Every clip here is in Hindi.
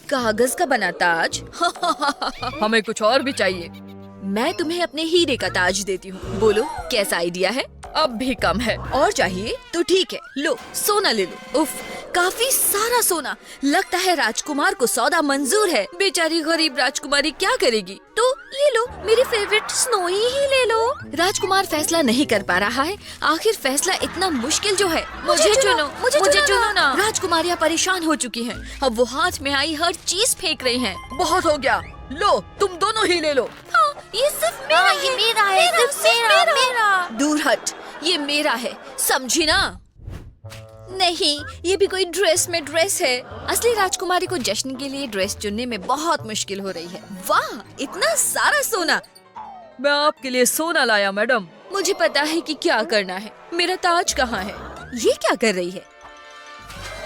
कागज का बना ताज? हमें कुछ और भी चाहिए। मैं तुम्हें अपने हीरे का ताज देती हूँ। बोलो कैसा आइडिया है? अब भी कम है। और चाहिए तो ठीक है, लो सोना ले लो। उफ, काफी सारा सोना। लगता है राजकुमार को सौदा मंजूर है। बेचारी गरीब राजकुमारी क्या करेगी? तो ये लो, मेरी फेवरेट स्नोई ही ले लो। राजकुमार फैसला नहीं कर पा रहा है। आखिर फैसला इतना मुश्किल जो है। मुझे चुनो, मुझे चुनो ना। राजकुमारियाँ परेशान हो चुकी हैं। अब वो हाथ में आई हर चीज फेंक रही हैं। बहुत हो गया, लो तुम दोनों ही ले लो। हाँ, ये सिर्फ मेरा है, ये मेरा है, सिर्फ मेरा। दूर हट, ये मेरा है, समझी ना? नहीं, ये भी कोई ड्रेस में ड्रेस है। असली राजकुमारी को जश्न के लिए ड्रेस चुनने में बहुत मुश्किल हो रही है। वाह, इतना सारा सोना। मैं आपके लिए सोना लाया मैडम। मुझे पता है कि क्या करना है। मेरा ताज कहाँ है? ये क्या कर रही है?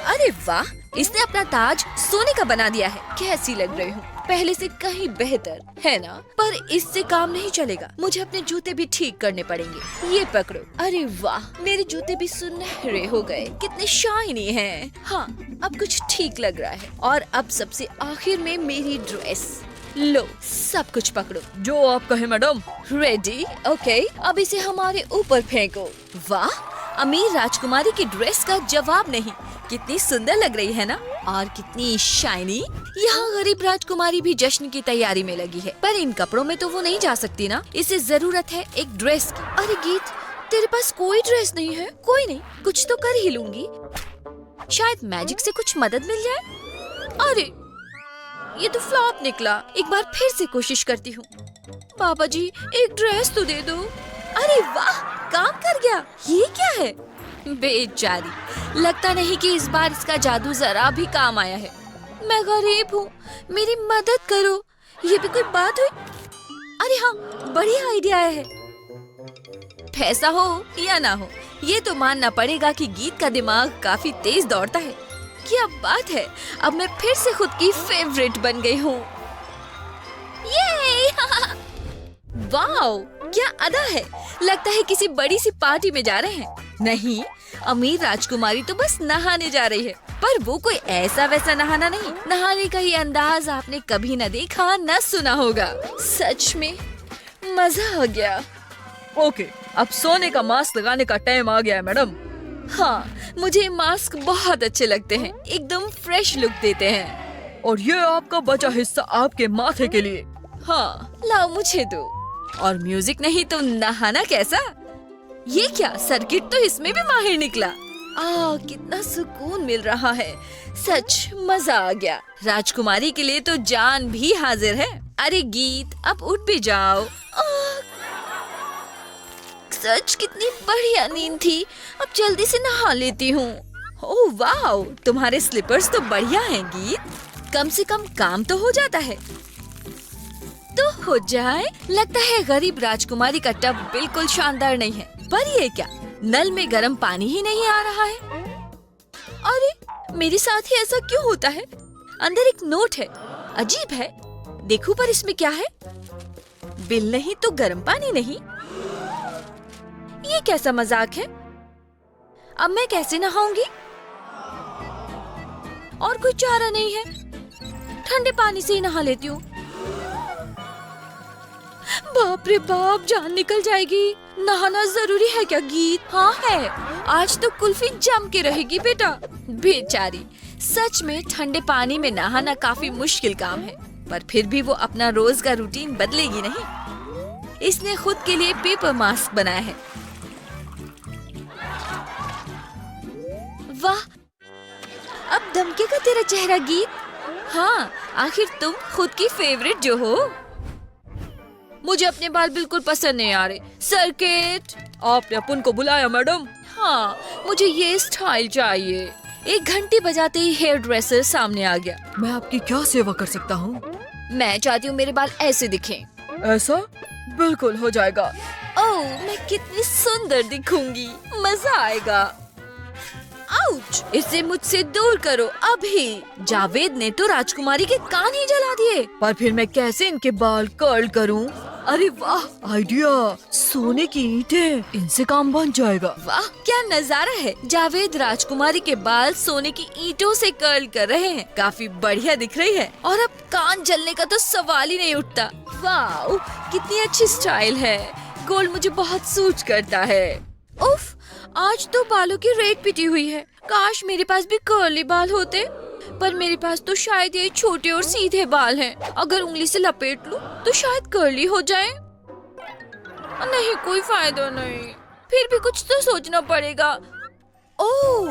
अरे वाह, इसने अपना ताज सोने का बना दिया है। कैसी लग रही हूँ? पहले से कहीं बेहतर है ना? पर इससे काम नहीं चलेगा। मुझे अपने जूते भी ठीक करने पड़ेंगे। ये पकड़ो। अरे वाह, मेरे जूते भी सुनहरे हो गए। कितने शाइनी हैं। हाँ, अब कुछ ठीक लग रहा है। और अब सबसे आखिर में मेरी ड्रेस। लो, सब कुछ पकड़ो। जो आप कहे मैडम। रेडी? ओके, अब इसे हमारे ऊपर फेंको। वाह, अमीर राजकुमारी की ड्रेस का जवाब नहीं। कितनी सुंदर लग रही है ना? और कितनी शाइनी। यहाँ गरीब राजकुमारी भी जश्न की तैयारी में लगी है। पर इन कपड़ों में तो वो नहीं जा सकती ना। इसे जरूरत है एक ड्रेस की। अरे गीत, तेरे पास कोई ड्रेस नहीं है? कोई नहीं, कुछ तो कर ही लूंगी। शायद मैजिक से कुछ मदद मिल जाए। अरे, ये तो फ्लॉप निकला। एक बार फिर से कोशिश करती हूँ। पापा जी, एक ड्रेस तो दे दो। अरे वाह, काम कर गया। ये क्या है? बेचारी, लगता नहीं कि इस बार इसका जादू जरा भी काम आया है। मैं गरीब हूँ, मेरी मदद करो। ये भी कोई बात हुई? अरे हाँ, बढ़िया आइडिया है। पैसा हो या ना हो, ये तो मानना पड़ेगा कि गीत का दिमाग काफी तेज दौड़ता है। क्या बात है, अब मैं फिर से खुद की फेवरेट बन गई हूँ। ये वाओ, क्या अदा है। लगता है किसी बड़ी सी पार्टी में जा रहे हैं। नहीं, अमीर राजकुमारी तो बस नहाने जा रही है। पर वो कोई ऐसा वैसा नहाना नहीं। नहाने का ये अंदाज आपने कभी न देखा न सुना होगा। सच में मजा आ गया। ओके, अब सोने का मास्क लगाने का टाइम आ गया है मैडम। हाँ, मुझे मास्क बहुत अच्छे लगते हैं। एकदम फ्रेश लुक देते हैं। और ये आपका बचा हिस्सा आपके माथे के लिए। हाँ, लाओ मुझे दो। और म्यूजिक नहीं तो नहाना कैसा? ये क्या, सर्किट तो इसमें भी माहिर निकला। कितना सुकून मिल रहा है। सच मजा आ गया। राजकुमारी के लिए तो जान भी हाजिर है। अरे गीत, अब उठ भी जाओ। सच कितनी बढ़िया नींद थी। अब जल्दी से नहा लेती हूँ। ओह वाह, तुम्हारे स्लीपर्स तो बढ़िया हैं गीत। कम से कम काम तो हो जाता है। तो हो जाए। लगता है गरीब राजकुमारी का टब बिल्कुल शानदार नहीं है। पर ये क्या, नल में गर्म पानी ही नहीं आ रहा है। अरे, मेरे साथ ही ऐसा क्यों होता है? अंदर एक नोट है। अजीब है। देखूं पर इसमें क्या है? बिल नहीं तो गर्म पानी नहीं। ये कैसा मजाक है? अब मैं कैसे नहाऊंगी? और कोई चारा नहीं है। ठंडे पानी से ही नहा लेती हूँ। बाप रे बाप, जान निकल जाएगी। नहाना जरूरी है क्या गीत? हाँ है। आज तो कुल्फी जम के रहेगी बेटा। बेचारी, सच में ठंडे पानी में नहाना काफी मुश्किल काम है। पर फिर भी वो अपना रोज का रूटीन बदलेगी नहीं। इसने खुद के लिए पेपर मास्क बनाया है। वाह, अब दमकेगा तेरा चेहरा गीत। हाँ, आखिर तुम खुद की फेवरेट जो हो। मुझे अपने बाल बिल्कुल पसंद नहीं आ रहे। सर्किट, आपने अपन को बुलाया मैडम? हाँ, मुझे ये स्टाइल चाहिए। एक घंटी बजाते ही हेयर ड्रेसर सामने आ गया। मैं आपकी क्या सेवा कर सकता हूँ? मैं चाहती हूँ मेरे बाल ऐसे दिखें। ऐसा बिल्कुल हो जाएगा। ओह, मैं कितनी सुंदर दिखूंगी। मजा आएगा। आउच! इसे मुझसे दूर करो अभी। जावेद ने तो राजकुमारी के कान ही जला दिए। पर फिर मैं कैसे इनके बाल कर्ल करूं? अरे वाह, आइडिया, सोने की ईंटें, इनसे काम बन जाएगा। वाह क्या नजारा है। जावेद राजकुमारी के बाल सोने की ईंटों से कर्ल कर रहे हैं। काफी बढ़िया दिख रही है और अब कान जलने का तो सवाल ही नहीं उठता। वाह कितनी अच्छी स्टाइल है। गोल्ड मुझे बहुत सूट करता है। उफ, आज तो बालों की रेट पिटी हुई है। काश मेरे पास भी कर्ली बाल होते, पर मेरे पास तो शायद ये छोटे और सीधे बाल हैं। अगर उंगली से लपेट लूं तो शायद कर्ली हो जाए। नहीं, कोई फायदा नहीं। फिर भी कुछ तो सोचना पड़ेगा। ओह,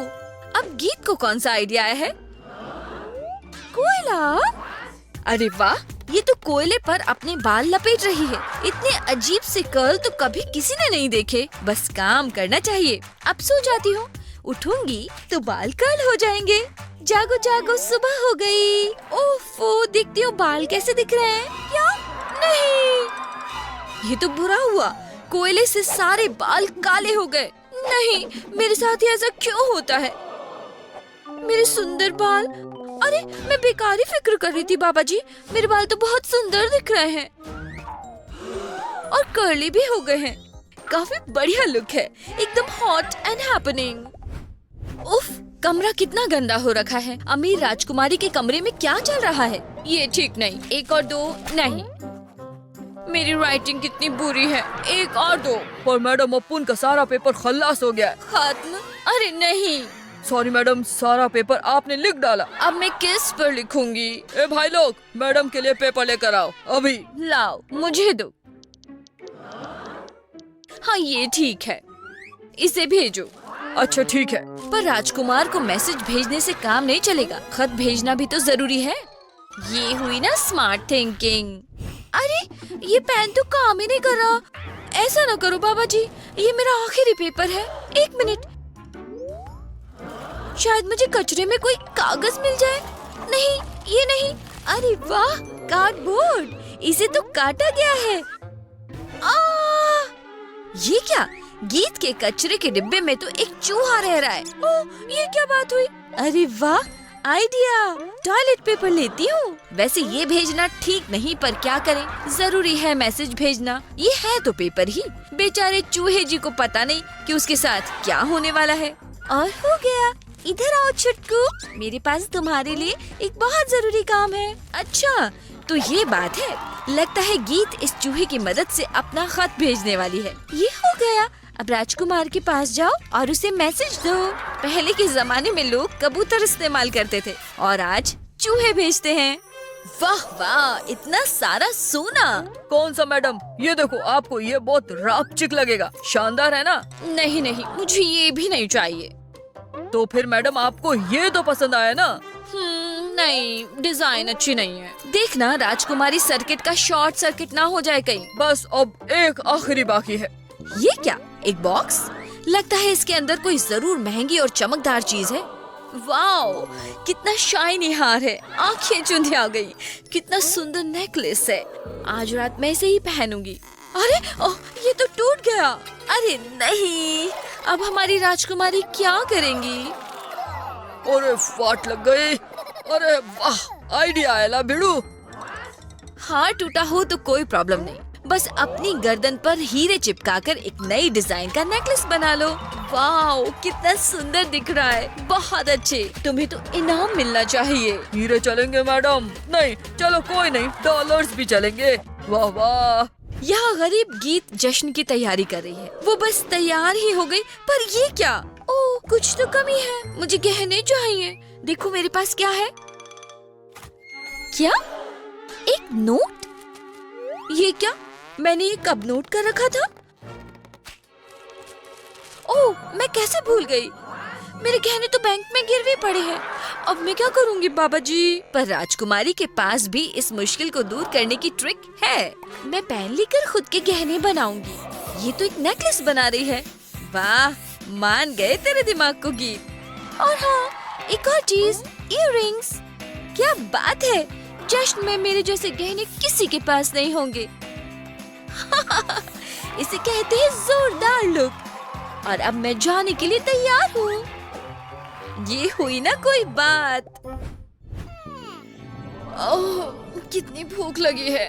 अब गीत को कौन सा आइडिया आया है? कोयला। अरे वाह, ये तो कोयले पर अपने बाल लपेट रही है। इतने अजीब से कर्ल तो कभी किसी ने नहीं देखे। बस काम करना चाहिए। अब सो जाती हूँ, उठूंगी तो बाल कर्ल हो जाएंगे। जागो जागो, सुबह हो गई। ओफो, देखती हो बाल कैसे दिख रहे हैं? क्या? नहीं, ये तो बुरा हुआ। कोयले से सारे बाल काले हो गए। नहीं, मेरे साथ ही ऐसा क्यों होता है? मेरे सुंदर बाल। अरे, मैं बेकार ही फिक्र कर रही थी बाबा जी। मेरे बाल तो बहुत सुंदर दिख रहे हैं और कर्ली भी हो गए हैं। काफी बढ़िया लुक है, एकदम हॉट एंड हैपनिंग। उफ, कमरा कितना गंदा हो रखा है। अमीर राजकुमारी के कमरे में क्या चल रहा है? ये ठीक नहीं। 1 और 2 नहीं। मेरी राइटिंग कितनी बुरी है। 1 और 2। पर मैडम, अपुन का सारा पेपर खल्लास हो गया है। खत्म? अरे नहीं। सॉरी मैडम, सारा पेपर आपने लिख डाला। अब मैं किस पर लिखूंगी? ए भाई लोग, मैडम के लिए पेपर लेकर आओ अभी। लाओ, मुझे दो। हाँ, ये ठीक है, इसे भेजो। अच्छा ठीक है। पर राजकुमार को मैसेज भेजने से काम नहीं चलेगा। खत भेजना भी तो जरूरी है। ये हुई ना स्मार्ट थिंकिंग। अरे, ये पेन तो काम ही नहीं कर रहा। ऐसा ना करो बाबा जी, ये मेरा आखिरी पेपर है। 1 मिनट, शायद मुझे कचरे में कोई कागज मिल जाए। नहीं, ये नहीं। अरे वाह, कार्डबोर्ड, इसे तो काटा गया है। ये क्या? गीत के कचरे के डिब्बे में तो एक चूहा रह रहा है। ओह, ये क्या बात हुई? अरे वाह, आइडिया। टॉयलेट पेपर लेती हूँ। वैसे ये भेजना ठीक नहीं, पर क्या करें, जरूरी है मैसेज भेजना। ये है तो पेपर ही। बेचारे चूहे जी को पता नहीं कि उसके साथ क्या होने वाला है। और हो गया। इधर आओ छुटकू, मेरे पास तुम्हारे लिए एक बहुत जरूरी काम है। अच्छा, तो ये बात है। लगता है गीत इस चूहे की मदद से अपना खत भेजने वाली है। ये हो गया। अब राजकुमार के पास जाओ और उसे मैसेज दो। पहले के जमाने में लोग कबूतर इस्तेमाल करते थे और आज चूहे भेजते हैं। वाह वाह, इतना सारा सोना। कौन सा मैडम? ये देखो, आपको ये बहुत रापचिक लगेगा। शानदार है ना? नहीं नहीं, मुझे ये भी नहीं चाहिए। तो फिर मैडम, आपको ये तो पसंद आया ना? नहीं, डिजाइन अच्छी नहीं है। देखना राजकुमारी सर्किट का शॉर्ट सर्किट ना हो जाए कहीं। बस अब एक आखिरी बाकी है। ये क्या? एक बॉक्स? लगता है इसके अंदर कोई जरूर महंगी और चमकदार चीज है। वाओ, कितना शाइनी हार है। आंखें चुंधी आ गई। कितना सुंदर नेकलेस है। आज रात मैं इसे ही पहनूंगी। अरे ओह, ये तो टूट गया। अरे नहीं, अब हमारी राजकुमारी क्या करेंगी? अरे फाट लग गई। अरे वाह, आइडिया आया भिड़ू। हार टूटा हो तो कोई प्रॉब्लम नहीं, बस अपनी गर्दन पर हीरे चिपकाकर एक नई डिजाइन का नेकलेस बना लो। वाओ, कितना सुंदर दिख रहा है। बहुत अच्छे, तुम्हें तो इनाम मिलना चाहिए। हीरे चलेंगे मैडम? नहीं, चलो कोई नहीं, डॉलर्स भी चलेंगे। वाह वाह। यहाँ गरीब गीत जश्न की तैयारी कर रही है। वो बस तैयार ही हो गई, पर ये क्या? ओह, कुछ तो कमी है। मुझे गहने चाहिए। देखो मेरे पास क्या है। क्या? एक नोट? ये क्या? मैंने ये कब नोट कर रखा था? ओह, मैं कैसे भूल गई? मेरे गहने तो बैंक में गिरवे पड़े हैं। अब मैं क्या करूंगी बाबा जी? पर राजकुमारी के पास भी इस मुश्किल को दूर करने की ट्रिक है। मैं पेन लेकर खुद के गहने बनाऊंगी। ये तो एक नेकलेस बना रही है। वाह, मान गए तेरे दिमाग को गीत। और हाँ, एक और चीज, इयररिंग्स। क्या बात है, जश्न में मेरे जैसे गहने किसी के पास नहीं होंगे। इसे कहते हैं जोरदार लुक। और अब मैं जाने के लिए तैयार हूँ। ये हुई ना कोई बात। ओह, कितनी भूख लगी है।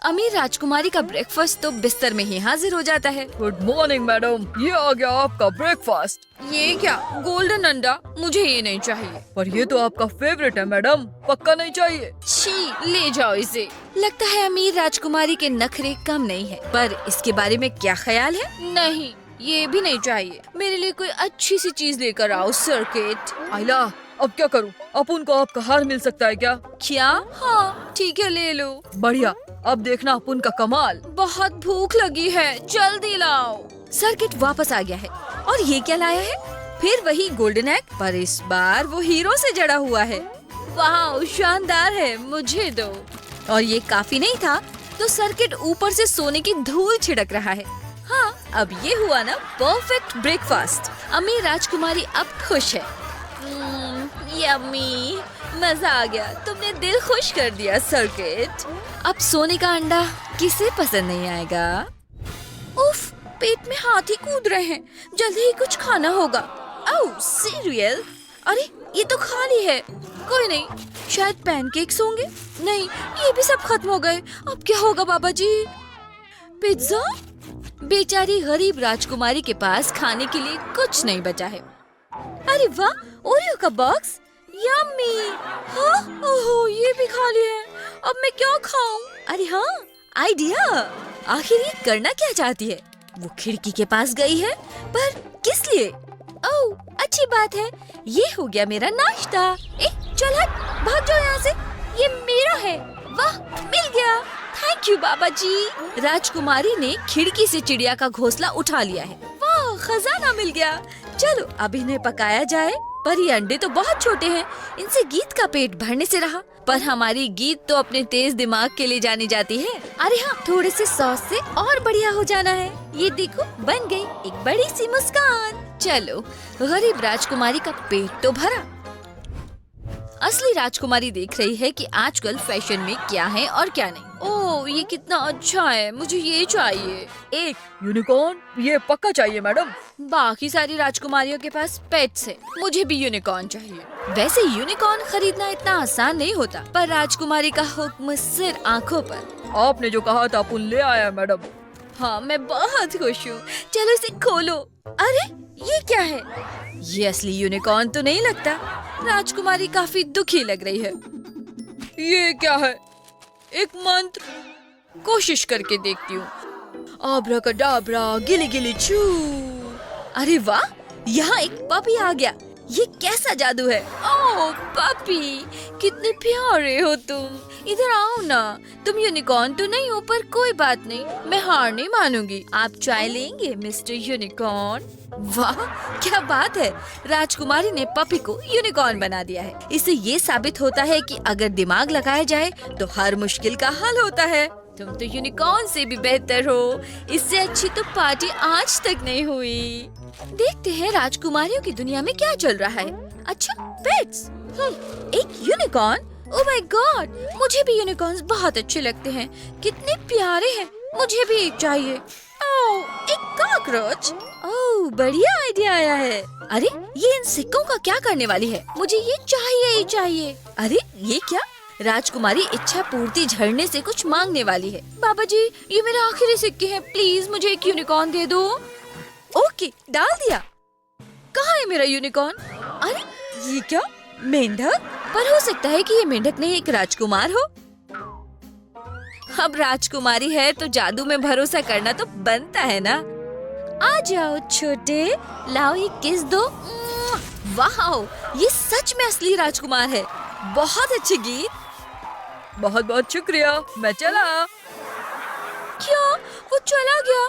अमीर राजकुमारी का ब्रेकफास्ट तो बिस्तर में ही हाजिर हो जाता है। गुड मॉर्निंग मैडम, ये आ गया आपका ब्रेकफास्ट। ये क्या, गोल्डन अंडा? मुझे ये नहीं चाहिए। पर ये तो आपका फेवरेट है मैडम, पक्का नहीं चाहिए? छी, ले जाओ इसे। लगता है अमीर राजकुमारी के नखरे कम नहीं है, पर इसके बारे में क्या ख्याल है? नहीं, ये भी नहीं चाहिए। मेरे लिए कोई अच्छी सी चीज लेकर आओ सर्किट। आइला, अब क्या करूँ? अपुन को आपका हार मिल सकता है क्या? क्या? हाँ ठीक है, ले लो। बढ़िया, अब देखना अपुन का कमाल। बहुत भूख लगी है, जल्दी लाओ। सर्किट वापस आ गया है और ये क्या लाया है? फिर वही गोल्डन एग, पर इस बार वो हीरो से जड़ा हुआ है। वाह, शानदार है, मुझे दो। और ये काफी नहीं था तो सर्किट ऊपर से सोने की धूल छिड़क रहा है। हाँ, अब ये हुआ ना परफेक्ट ब्रेकफास्ट। अमीर राजकुमारी अब खुश है। यम्मी, मजा आ गया, तुमने दिल खुश कर दिया सर्किट। अब सोने का अंडा किसे पसंद नहीं आएगा? उफ, पेट में हाथी कूद रहे हैं, जल्दी ही कुछ खाना होगा। ओह, सीरियल? अरे ये तो खाली है। कोई नहीं, शायद पैनकेक्स होंगे। नहीं, ये भी सब खत्म हो गए। अब क्या होगा बाबा जी? पिज्जा? बेचारी गरीब राजकुमारी के पास खाने के लिए कुछ नहीं बचा है। अरे वाह, ओरियो का बॉक्स, यम्मी। हाँ, ओहो, ये भी खाली है। अब मैं क्या खाऊं? अरे हाँ, आइडिया। आखिर ये करना क्या चाहती है? वो खिड़की के पास गई है, पर किस लिए? ओह, अच्छी बात है, ये हो गया मेरा नाश्ता। चल हट, भाग जाओ यहाँ से, ये मेरा है। वाह, मिल गया, थैंक यू बाबा जी। राजकुमारी ने खिड़की से चिड़िया का घोंसला उठा लिया है। वाह, खजाना मिल गया। चलो अब इन्हें पकाया जाए। पर ये अंडे तो बहुत छोटे हैं, इनसे गीत का पेट भरने से रहा। पर हमारी गीत तो अपने तेज दिमाग के लिए जानी जाती है। अरे हाँ, थोड़े से सॉस से और बढ़िया हो जाना है। ये देखो, बन गई एक बड़ी सी मुस्कान। चलो, गरीब राजकुमारी का पेट तो भरा। असली राजकुमारी देख रही है कि आजकल फैशन में क्या है और क्या नहीं। ओह, ये कितना अच्छा है, मुझे ये चाहिए। एक यूनिकॉर्न, ये पक्का चाहिए मैडम। बाकी सारी राजकुमारियों के पास पेट्स है, मुझे भी यूनिकॉर्न चाहिए। वैसे यूनिकॉर्न खरीदना इतना आसान नहीं होता, पर राजकुमारी का हुक्म सिर आँखों पर। आपने जो कहा था अपुन ले आया मैडम। हाँ, मैं बहुत खुश हूँ। चलो इसे खोलो। अरे ये क्या है? ये असली यूनिकॉर्न तो नहीं लगता। राजकुमारी काफी दुखी लग रही है। ये क्या है? एक मंत्र, कोशिश करके देखती हूँ। आब्राकडाब्रा, गिली गिली चू। अरे वाह, यहाँ एक पपी आ गया। ये कैसा जादू है? ओह पपी, कितने प्यारे हो तुम। इधर आओ ना। तुम यूनिकॉर्न तो नहीं हो, पर कोई बात नहीं, मैं हार नहीं मानूंगी। आप चाय लेंगे मिस्टर यूनिकॉर्न? वाह, क्या बात है, राजकुमारी ने पपी को यूनिकॉर्न बना दिया है। इससे ये साबित होता है कि अगर दिमाग लगाया जाए तो हर मुश्किल का हल होता है। तुम तो यूनिकॉर्न से भी बेहतर हो। इससे अच्छी तो पार्टी आज तक नहीं हुई। देखते हैं राजकुमारियों की दुनिया में क्या चल रहा है। अच्छा, पेट्स। एक यूनिकॉर्न? ओह माय गॉड, मुझे भी यूनिकॉर्न्स बहुत अच्छे लगते हैं, कितने प्यारे हैं। मुझे भी एक चाहिए। ओह, एक कॉकरोच। ओह, बढ़िया आइडिया आया है। अरे ये इन सिक्कों का क्या करने वाली है? मुझे ये चाहिए ही चाहिए। अरे ये क्या? राजकुमारी इच्छा पूर्ति झरने से कुछ मांगने वाली है। बाबा जी, ये मेरे आखिरी सिक्के हैं, प्लीज मुझे एक यूनिकॉर्न दे दो। ओके, डाल दिया। कहाँ है मेरा यूनिकॉर्न? अरे ये क्या, मेंढक? पर हो सकता है कि ये मेंढक नहीं, एक राजकुमार हो। अब राजकुमारी है तो जादू में भरोसा करना तो बनता है ना। आ जाओ छोटे, लाओ ये किस दो। वाह, ये सच में असली राजकुमार है। बहुत अच्छे गीत। बहुत बहुत शुक्रिया, मैं चला। क्या? वो चला गया?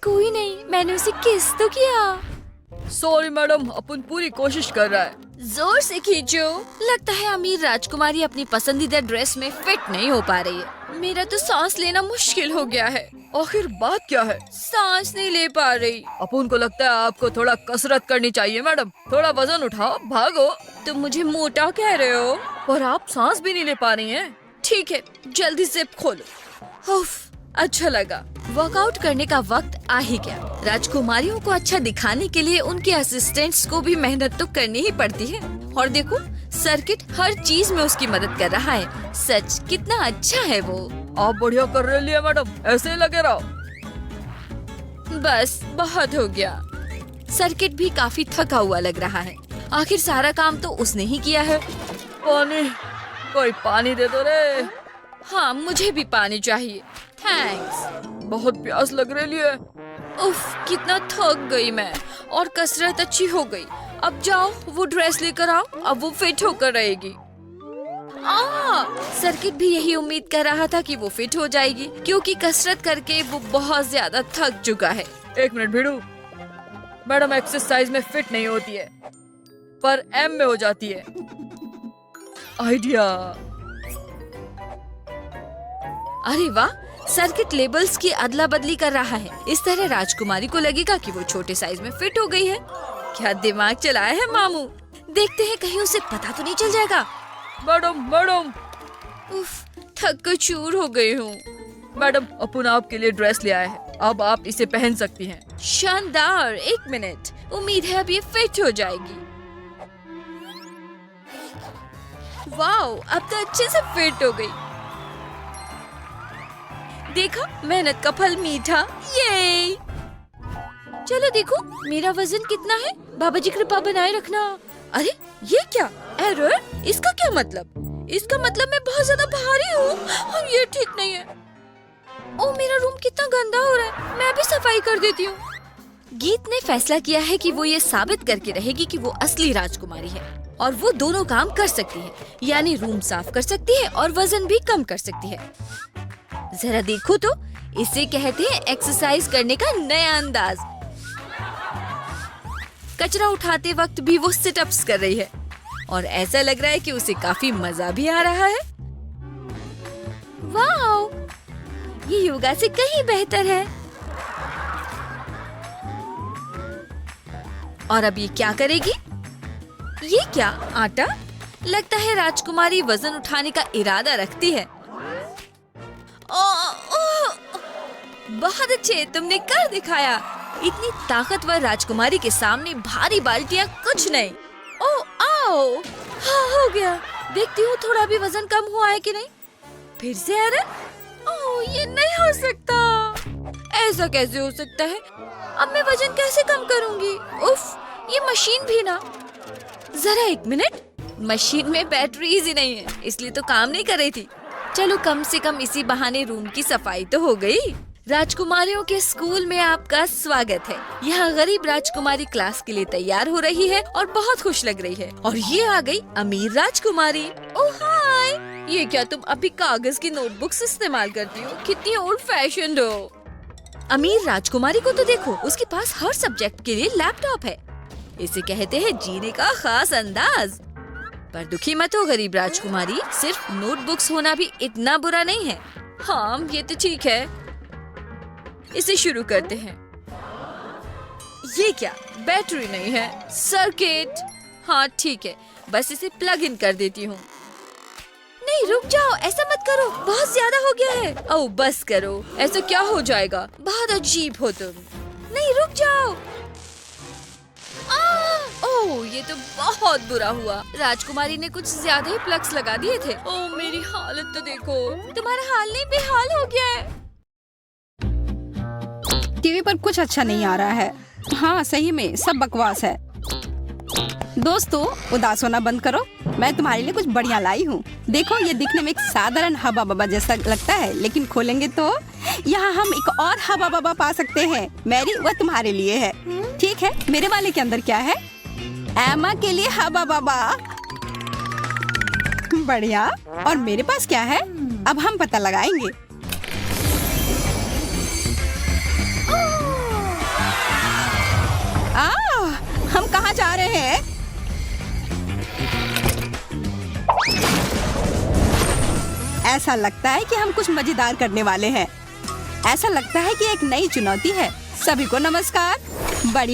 कोई नहीं, मैंने उसे किस तो किया। सॉरी मैडम, अपन पूरी कोशिश कर रहा है। जोर से खींचो। लगता है अमीर राजकुमारी अपनी पसंदीदा ड्रेस में फिट नहीं हो पा रही है। मेरा तो सांस लेना मुश्किल हो गया है। आखिर बात क्या है? सांस नहीं ले पा रही। अपन को लगता है आपको थोड़ा कसरत करनी चाहिए मैडम। थोड़ा वजन उठाओ, भागो। तुम मुझे मोटा कह रहे हो, पर आप सांस भी नहीं ले पा रही हैं। ठीक है, जल्दी से खोलो। उफ, अच्छा लगा। वर्कआउट करने का वक्त आ ही गया। राजकुमारियों को अच्छा दिखाने के लिए उनके असिस्टेंट्स को भी मेहनत तो करनी ही पड़ती है। और देखो, सर्किट हर चीज में उसकी मदद कर रहा है। सच कितना अच्छा है वो। आप बढ़िया कर रही है मैडम, ऐसे ही लगे रहो। बस बहुत हो गया। सर्किट भी काफी थका हुआ लग रहा है। आखिर सारा काम तो उसने ही किया है। पानी, कोई पानी दे दो रे। हाँ, मुझे भी पानी चाहिए। थैंक्स। बहुत प्यास लग रही है। उफ, कितना थक गई मैं। और कसरत अच्छी हो गई। अब जाओ वो ड्रेस लेकर आओ, अब वो फिट होकर रहेगी। सर्किट भी यही उम्मीद कर रहा था कि वो फिट हो जाएगी, क्योंकि कसरत करके वो बहुत ज्यादा थक चुका है। 1 मिनट भिड़ू, मैडम एक्सरसाइज में फिट नहीं होती है, पर एम में हो जाती है। आइडिया। अरे वाह, सर्किट लेबल्स की अदला बदली कर रहा है। इस तरह राजकुमारी को लगेगा कि वो छोटे साइज में फिट हो गई है। क्या दिमाग चलाया है मामू। देखते हैं कहीं उसे पता तो नहीं चल जाएगा। मैडम मैडम उफ, थक कर चूर हो गई हूँ। मैडम, अपुन आपके लिए ड्रेस ले आया है, अब आप इसे पहन सकती हैं। शानदार। 1 मिनट, उम्मीद है अब ये फिट हो जाएगी। वाओ, अब तो अच्छे से फिट हो गई। देखा, मेहनत का फल मीठा। ये चलो देखो मेरा वजन कितना है। बाबा जी कृपा बनाए रखना। अरे ये क्या एरर, इसका क्या मतलब? इसका मतलब मैं बहुत ज्यादा भारी हूँ और ये ठीक नहीं है। ओ, मेरा रूम कितना गंदा हो रहा है, मैं भी सफाई कर देती हूँ। गीत ने फैसला किया है कि वो ये साबित करके रहेगी कि वो असली राजकुमारी है और वो दोनों काम कर सकती है, यानी रूम साफ कर सकती है और वजन भी कम कर सकती है। जरा देखो तो, इसे कहते हैं एक्सरसाइज करने का नया अंदाज। कचरा उठाते वक्त भी वो सिटअप्स कर रही है और ऐसा लग रहा है कि उसे काफी मजा भी आ रहा है। वाओ, ये योगा से कहीं बेहतर है। और अब ये क्या करेगी? ये क्या आटा? लगता है राजकुमारी वजन उठाने का इरादा रखती है। बहुत अच्छे, तुमने कर दिखाया। इतनी ताकतवर राजकुमारी के सामने भारी बाल्टियां कुछ नहीं। ओह, आओ, हाँ हो गया। देखती हूँ थोड़ा भी वजन कम हुआ है कि नहीं। फिर से एरर। ओह, ये नहीं हो सकता। ऐसा कैसे हो सकता है? अब मैं वजन कैसे कम करूँगी? उफ, ये मशीन भी ना। जरा 1 मिनट, मशीन में बैटरीज ही नहीं है, इसलिए तो काम नहीं कर रही थी। चलो कम से कम इसी बहाने रूम की सफाई तो हो गई। राजकुमारियों के स्कूल में आपका स्वागत है। यहाँ गरीब राजकुमारी क्लास के लिए तैयार हो रही है और बहुत खुश लग रही है। और ये आ गई अमीर राजकुमारी। ओह हाय, ये क्या तुम अभी कागज की नोटबुक्स इस्तेमाल करती हो? कितनी ओल्ड फैशन हो। अमीर राजकुमारी को तो देखो, उसके पास हर सब्जेक्ट के लिए लैपटॉप है। इसे कहते हैं जीने का खास अंदाज। पर दुखी मत हो गरीब राजकुमारी, सिर्फ नोटबुक्स होना भी इतना बुरा नहीं है। हाँ, ये तो ठीक है। इसे शुरू करते हैं। ये क्या, बैटरी नहीं है? सर्किट। हाँ ठीक है, बस इसे प्लग इन कर देती हूँ। नहीं रुक जाओ, ऐसा मत करो, बहुत ज्यादा हो गया है। ओह बस करो, ऐसा क्या हो जाएगा? बहुत अजीब हो तुम। नहीं रुक जाओ। ओह, ये तो बहुत बुरा हुआ। राजकुमारी ने कुछ ज्यादा ही प्लग्स लगा दिए थे। ओह मेरी हालत तो देखो। तुम्हारा हाल नहीं बेहाल हो गया है। टीवी पर कुछ अच्छा नहीं आ रहा है। हाँ सही में सब बकवास है। दोस्तों उदास होना बंद करो, मैं तुम्हारे लिए कुछ बढ़िया लाई हूँ। देखो ये दिखने में एक साधारण हवा बबा जैसा लगता है, लेकिन खोलेंगे तो यहाँ हम एक और हवा बबा पा सकते हैं। मैरी वह तुम्हारे लिए है। ठीक है, मेरे वाले के अंदर क्या है? एमा के लिए हवा बबा। बढ़िया। और मेरे पास क्या है? अब हम पता लगाएंगे। हम कहाँ जा रहे हैं? ऐसा लगता है कि हम कुछ मजेदार करने वाले हैं। ऐसा लगता है कि एक नई चुनौती है। सभी को नमस्कार। बड़ी